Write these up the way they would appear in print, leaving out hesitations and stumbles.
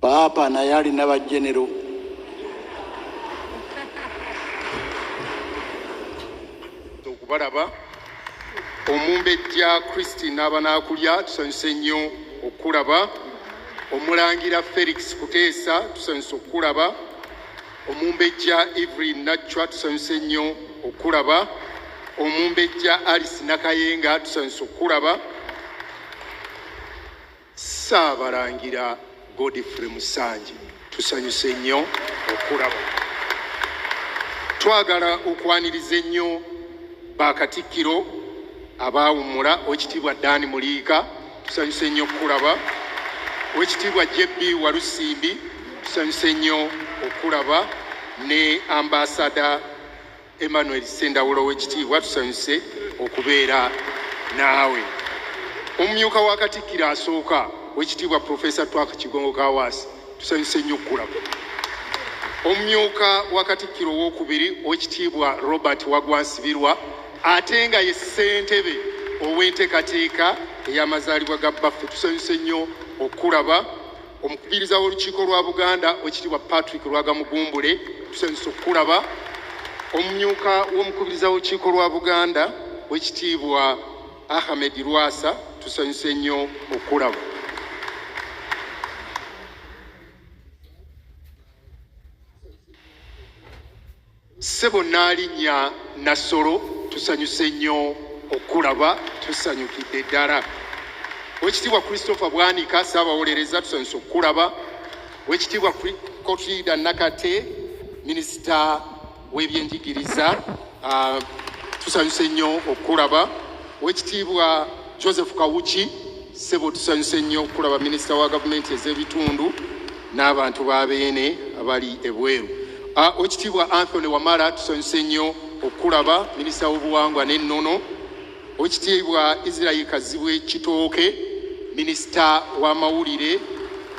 Paapa naye alina bajjenero. Okubalaba Omumbejja Christine Abanaakulya tusanyuse nnyo okulaba. Omulangira Felix Kuteesa tusanyuse okulaba. Omumbejja Evelyn Nachwa tusanyuse nnyo okulaba. Omumbejja Alice Nakayenga tusanyuse okulaba. Ssaabalangira Godfrey Musanje tusanyuse nnyo okulaba. Twagala okwaniriza ennyo Bakatikkiro abaawummula Oweekitiibwa Dan Muliika tusanyuse nnyo okulaba. Oweekitiibwa JB Walusimbi tusanyuse nnyo okulaba ne Ambassador Emmanuel Sendawulo Oweekitiibwa tusanyuse okubeera naawe. Omumyuka wa Katikkiro asooka Oweekitiibwa Professor Twaka Kigongo Kaawaasi tusanyuse nnyo okulaba. Omumyuka wa Katikkiro owookubiri Oweekitiibwa Robert Wagwansibirwa ate nga ye ssentebe ow'enteekateeka ey'amazaalibwa ga Baffe tusanyuse nnyo okulaba. Omukubiriza w'olukiiko lwa Buganda Oweekitiibwa Patrick Lwagamugumbule tusanyuse okulaba. Omumyuka w'omukubiriza w'olukiiko lwa Buganda Oweekitiibwa Ahmed Lwasa tusanyuse nnyo okulaba. Ssebo Nnaalinnya Nasolo tusanyuse nnyo okulaba, tusanyukidde ddala. Oweekitiibwa Christopher Bwanika Ssaabawolereza tusanyuse okulaba. Oweekitiibwa Kotrida Nakate Minisita w'ebyenjigiriza tusanyuse nnyo okulaba. Oweekitiibwa Joseph Kawuki Ssebo tusanyuse nnyo okulaba, Minisita wa Gavumenti ez'ebitundu n'abantu b'abeene abali ebweru. Oweekitiibwa Anthony Wamala tusanyuse nnyo okulaba, Minisita w'obuwangwa n'ennono. Oweekitiibwa Israel Kazibwe Kitooke Minisita w'amawulire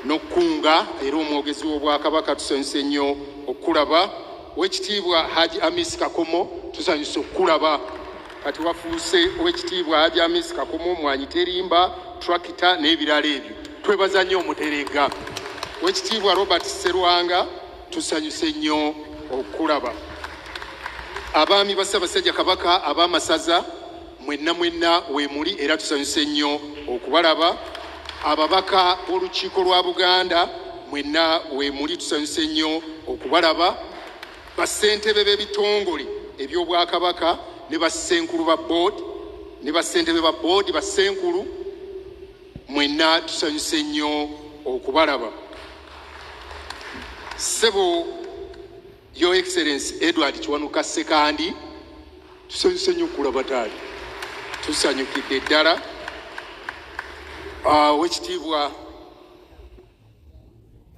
n'okkunga era omwogezi w'Obwakabaka tusanyuse nnyo okulaba. Oweekitiibwa Haji Amis Kakomo tusanyuse okulaba. Kati wafuuse Oweekitiibwa Haji Amis Kakomo Mwanyi Terimba Tractor n'ebirala ebyo. Twebaza nnyo Omuteregga. Oweekitiibwa Robert Sserwanga tusanyuse nnyo okulaba. Abaami ba Ssaabasajja Kabaka ab'amasaza mwenna weemuli era tusanyuse nnyo okubalaba. Ababaka b'olukiiko lwa Buganda mwenna weemuli tusanyuse nnyo okubalaba. Bassentebe b'ebitongole eby'Obwakabaka ne bassenkulu ba board ne bassentebe ba board bassenkulu mwenna tusanyuse nnyo okubalaba. Ssebo Your Excellency Edward Kiwanuka Sekandi tusanyuse nnyo okulaba taali, tusanyukidde ddala. Oweekitiibwa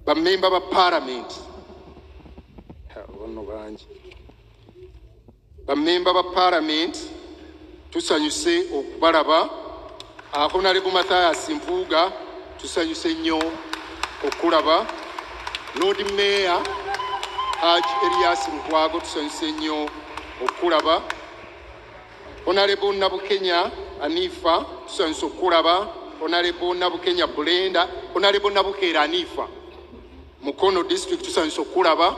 bammemba ba Parliament wano bangi, bammemba ba Parliament tusanyuse okubalaba. Honorable Mathias Mpuuga tusanyuse nnyo okulaba. Lord Mayor Haji Elias Lukwago tusanyuse nnyo okulaba. Honorable Nabukenya Anifa tusanyuse okulaba. Honorable Nabukenya Brenda, Honorable Nabukeera Anifa Mukono District tusanyuse okulaba.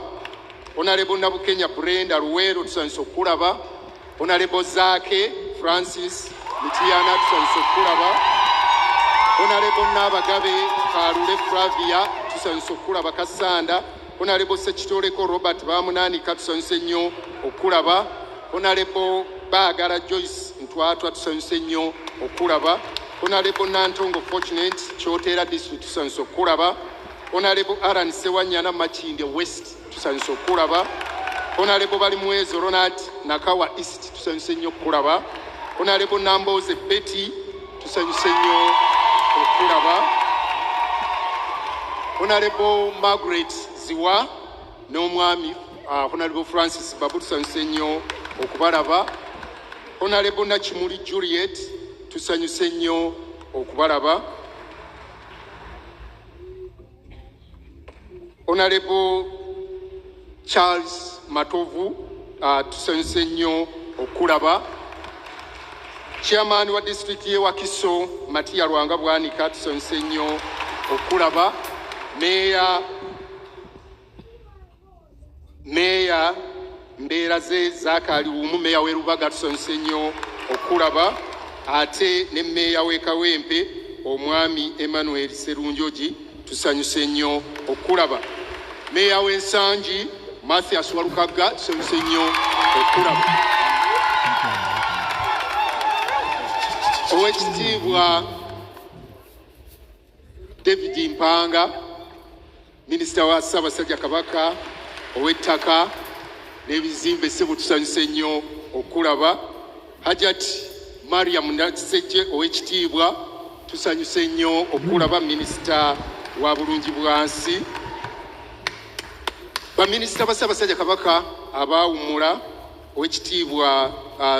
Honorable Nabukenya Brenda Luweero tusanyuse okulaba. Honorable Zaake Francis Mitiana tusanyuse okulaba. Honorable Nabagabe Kalule Flavia tusanyuse okulaba Kasanda. Honorable Sekitoleko Robert Bamunaanika tusanyuse nnyo okulaba. Honorable Baagala Joyce Ntwatwa tusanyuse nnyo okulaba. Honorable Nantongo Fortunate Kyotera District tusanyuse okulaba. Honorable Aran Sewanyana Makinde West tusanyuse okulaba. Honorable Balimwezo Ronald Nakawa East tusanyuse nnyo okulaba. Honorable Namboze Betty tusanyuse nnyo okulaba. Honorable Margaret Ziwa n'omwami Honorable Francis Babu tusanyuse nnyo okubalaba. Honorable Nakimuli Juliet tusanyuse nnyo okubalaba. Honorable Charles Matovu tusanyuse nnyo okulaba. Chairman wa district ye Wakiso Matia Lwanga Bwanika tusanyuse nnyo okulaba. meeya mbeera ze zaakaali wumu, meeya w'e Lubaga tusanyuse nnyo okulaba, ate ne meeya w'e Kawempe omwami Emmanuel Sserunjogi tusanyuse nnyo okulaba, meeya w'e Nsangi Mathias Walukagga tusanyuse nnyo okulaba. Oweekitiibwa David Mpanga, minisita wa Ssaabasajja Kabaka ow'ettaka n'ebizimbe ssebo tusanyuse nnyo okulaba. Hajat Mariam Nakisejje ow'ekitiibwa tusanyuse nnyo okulaba, minisita wa bulungibwansi. Baminisita ba Ssaabasajja Kabaka abaawummula, ow'ekitiibwa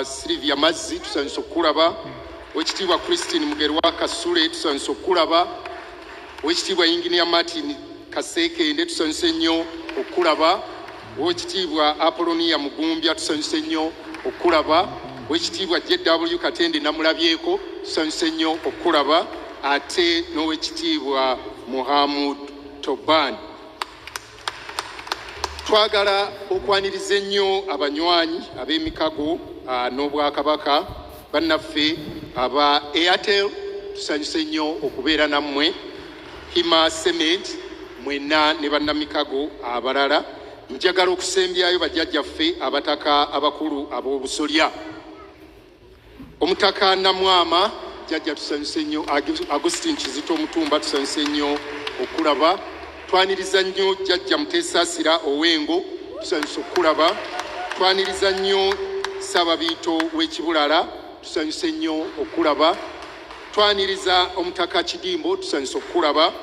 Sylvia Mazzi tusanyuse okulaba, ow'ekitiibwa Christine Mugerwa Kasule tusanyuse okulaba, ow'ekitiibwa Engineer Martin Kasekende tusanyuse nnyo okulaba, ow'ekitiibwa Apolonia Mugumbya tusanyuse nnyo okulaba, ow'ekitiibwa JW Katende Namulabyeko tusanyuse nnyo okulaba, ate n'ow'ekitiibwa Muhammad Toban. Twagala okwaniriza ennyo abanywanyi ab'emikago n'Obwakabaka bannaffe aba Airtel tusanyuse nnyo okubeera nammwe, Hima Cement mwenna ne bannamikago abalala. Njagala okusembyayo bajjajjaffe abataka abakulu ab'obusolya. Omutaka Namwama jjajja tusanyuse nnyo, Agustin Kizito Omutumba tusanyuse nnyo okulaba. Twaniriza nnyo jjajja Muteesasira Owengo tusanyuse okulaba. Twaniriza nnyo Ssaababiito w'Ekibulala tusanyuse nnyo okulaba. Twaniriza Omutaka Kidimbo tusanyuse okulaba.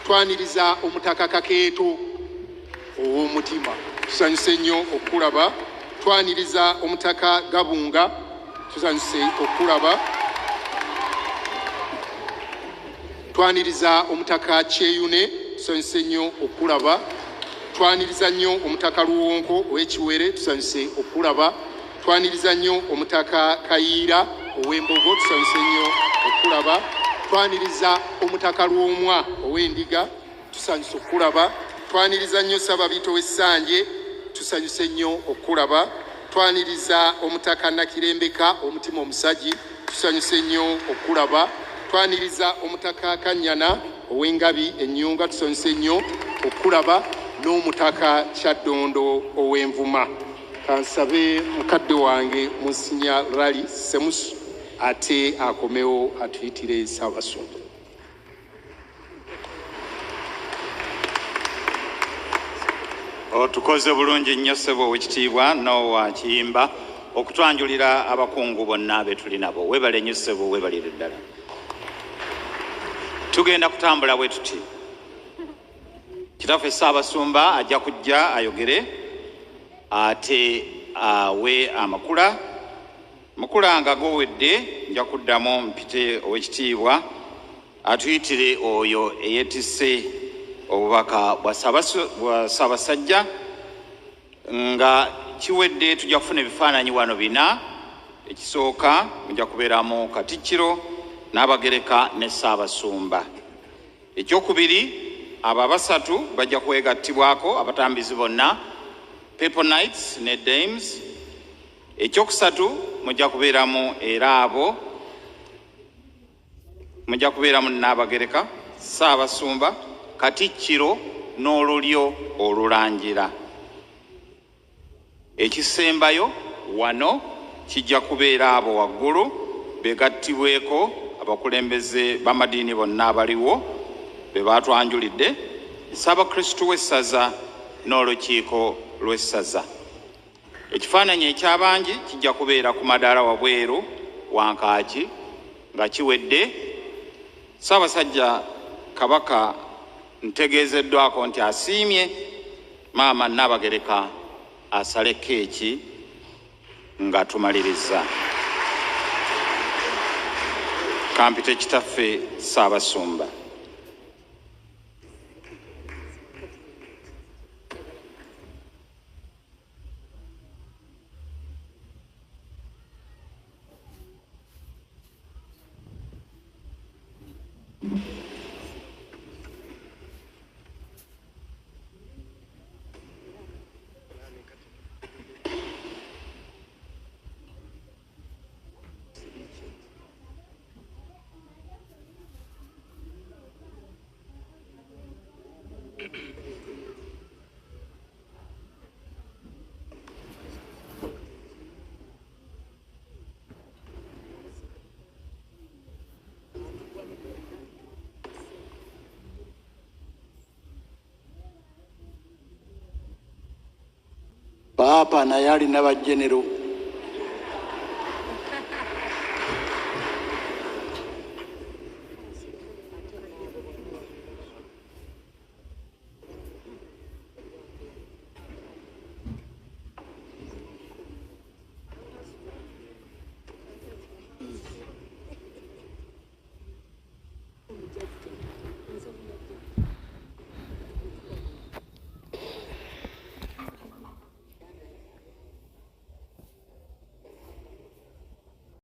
Twaniriza Omutaka Kakeeto ow'omutima tusanyuse nnyo okulaba. Twaniriza Omutaka Gabunga tusanyuse okulaba. Twaniriza Omutaka Kyeyune tusanyuse nnyo okulaba. Twaniriza nnyo Omutaka Luwonko ow'Ekiwere tusanyuse okulaba. Twaniriza nnyo Omutaka Kayiira ow'Embogo tusanyuse nnyo okulaba. Twaniriza Omutaka Lwomwa ow'Endiga tusanyuse okulaba. Twaniriza nnyo Ssaababiito w'Essanje tusanyuse nnyo okulaba. Twaniriza Omutaka Nakirembeka Omutima Omusagi tusanyuse nnyo okulaba. Twaniriza Omutaka Kanyana ow'Engabi Ennyunga tusanyuse nnyo okulaba, n'Omutaka Kyaddondo ow'Envuma. Kansabe mukadde wange Monsinya Rally Semusu ate akomewo atuyitire Ssaabasumba. Tukoze bulungi nnyo ssebo ow'ekitiibwa Noah Kiyimba okutwanjulira abakungu bonna be tuli nabo. Weebale nnyo ssebo, weebalire ddala. Tugenda kutambula bwe tuti. Kitaffe Ssaabasumba ajja kujja ayogere ate awe amakula. Mukula nga gowedde nja kuddamu mpite ow'ekitiibwa atuyitire oyo eyeetisse obubaka bwa Ssaabasajja. Nga kiwedde tujja kufuna ebifaananyi wano bina. Ekisooka mujja kubeeramu Katikkiro n'Abagereka ne Ssaabasumba. Ekyokubiri abo abasatu bajja kwegattibwako abatambizi bonna, People Knights ne Dames. Ekyokusatu mujja kubeeramu era abo mujja kubeeramu n'Abagereka, Ssaabasumba, Katikkiro n'olulyo olulangira. Ekisembayo wano kijja kubeera abo waggulu begattibweko abakulembeze b'amadiini bonna abaliwo be baatwanjulidde, Ssaabakristu w'essaza n'olukiiko lw'essaza. Ekifaananyi eky'abangi kijja kubeera ku madaala wabweru wankaaki nga kiwedde. Ssaabasajja Kabaka ntegeezeddwako nti asiimye maama Nnaabagereka asale keeki nga tumaliriza. Kampite kitaffe Ssaabasumba. paapa naye alina bajenero